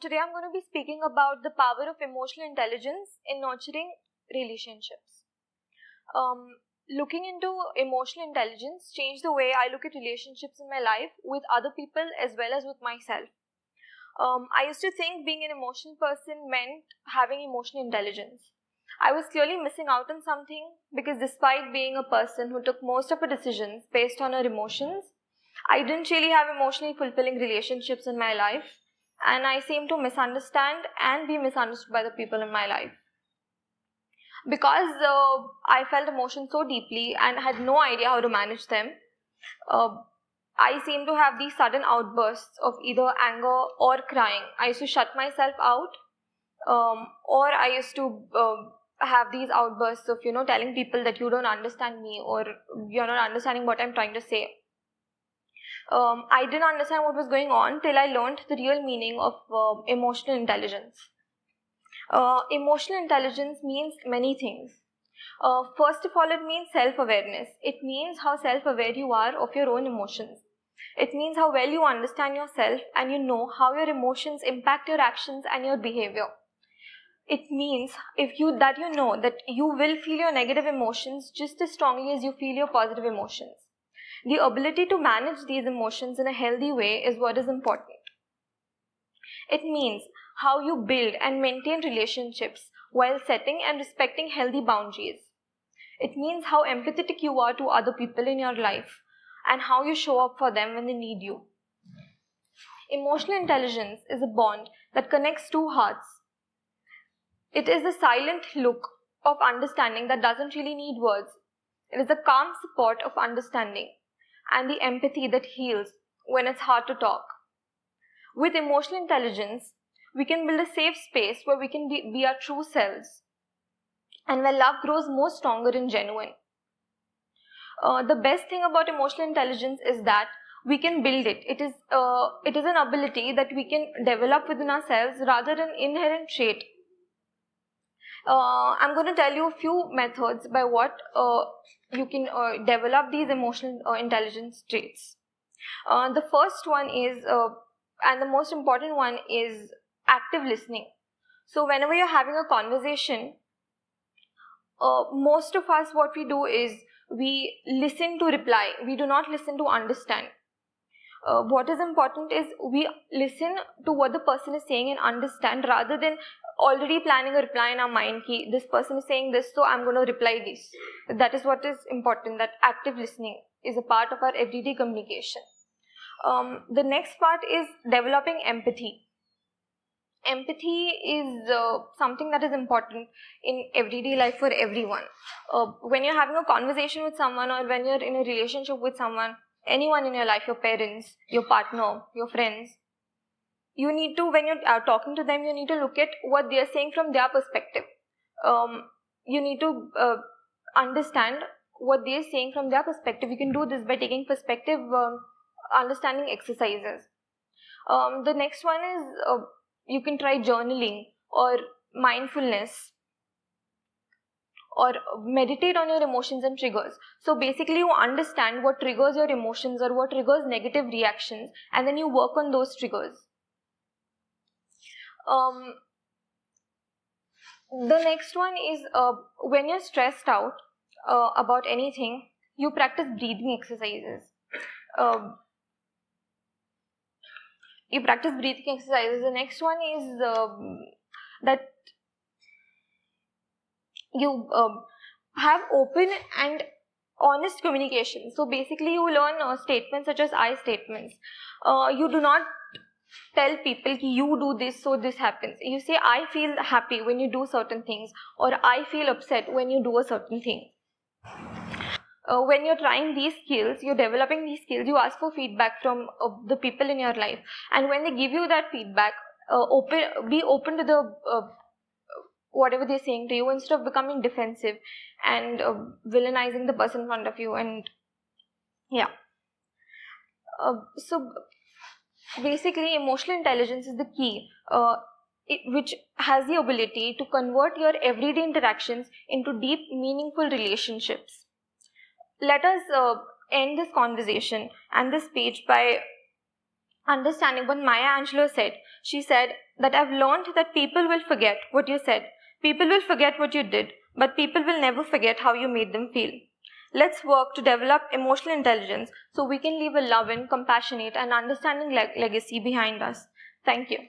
today I'm going to be speaking about the power of emotional intelligence in nurturing relationships. Looking into emotional intelligence changed the way I look at relationships in my life with other people as well as with myself. I used to think being an emotional person meant having emotional intelligence. I was clearly missing out on something because despite being a person who took most of her decisions based on her emotions, I didn't really have emotionally fulfilling relationships in my life, and I seemed to misunderstand and be misunderstood by the people in my life. Because I felt emotions so deeply and had no idea how to manage them, I seemed to have these sudden outbursts of either anger or crying. I used to shut myself out, or I used to have these outbursts of, telling people that you don't understand me or you're not understanding what I'm trying to say. I didn't understand what was going on till I learned the real meaning of emotional intelligence. Emotional intelligence means many things. First of all, it means self-awareness. It means how self-aware you are of your own emotions. It means how well you understand yourself and you know how your emotions impact your actions and your behavior. It means that you know that you will feel your negative emotions just as strongly as you feel your positive emotions. The ability to manage these emotions in a healthy way is what is important. It means how you build and maintain relationships while setting and respecting healthy boundaries. It means how empathetic you are to other people in your life and how you show up for them when they need you. Emotional intelligence is a bond that connects two hearts. It is the silent look of understanding that doesn't really need words. It is the calm support of understanding and the empathy that heals when it's hard to talk. With emotional intelligence, we can build a safe space where we can be our true selves and where love grows more stronger and genuine. The best thing about emotional intelligence is that we can build it. It is an ability that we can develop within ourselves rather than an inherent trait. I'm going to tell you a few methods by what you can develop these emotional intelligence traits. The first one is, and the most important one is active listening. So whenever you're having a conversation, most of us, what we do is we listen to reply. We do not listen to understand. What is important is we listen to what the person is saying and understand rather than already planning a reply in our mind. This person is saying this, so I'm going to reply this. That is what is important, that active listening is a part of our everyday communication. The next part is developing empathy. Empathy is something that is important in everyday life for everyone. When you're having a conversation with someone or when you're in a relationship with someone, anyone in your life, your parents, your partner, your friends, you need to, when you're talking to them, you need to look at what they're saying from their perspective. You need to understand what they're saying from their perspective. You can do this by taking perspective understanding exercises. The next one is you can try journaling or mindfulness or meditate on your emotions and triggers. So basically you understand what triggers your emotions or what triggers negative reactions, and then you work on those triggers. The next one is when you're stressed out about anything, you practice breathing exercises. The next one is that you have open and honest communication. So basically you learn statements such as I statements. You do not tell people you do this so this happens. You say I feel happy when you do certain things, or I feel upset when you do a certain thing. When you're trying these skills, you're developing these skills, you ask for feedback from the people in your life, and when they give you that feedback, be open to the whatever they're saying to you instead of becoming defensive and villainizing the person in front of you. And so basically emotional intelligence is the key which has the ability to convert your everyday interactions into deep, meaningful relationships. Let us end this conversation and this speech by understanding what Maya Angelou said. She said that I've learned that people will forget what you said, people will forget what you did, but people will never forget how you made them feel. Let's work to develop emotional intelligence so we can leave a loving, compassionate, and understanding legacy behind us. Thank you.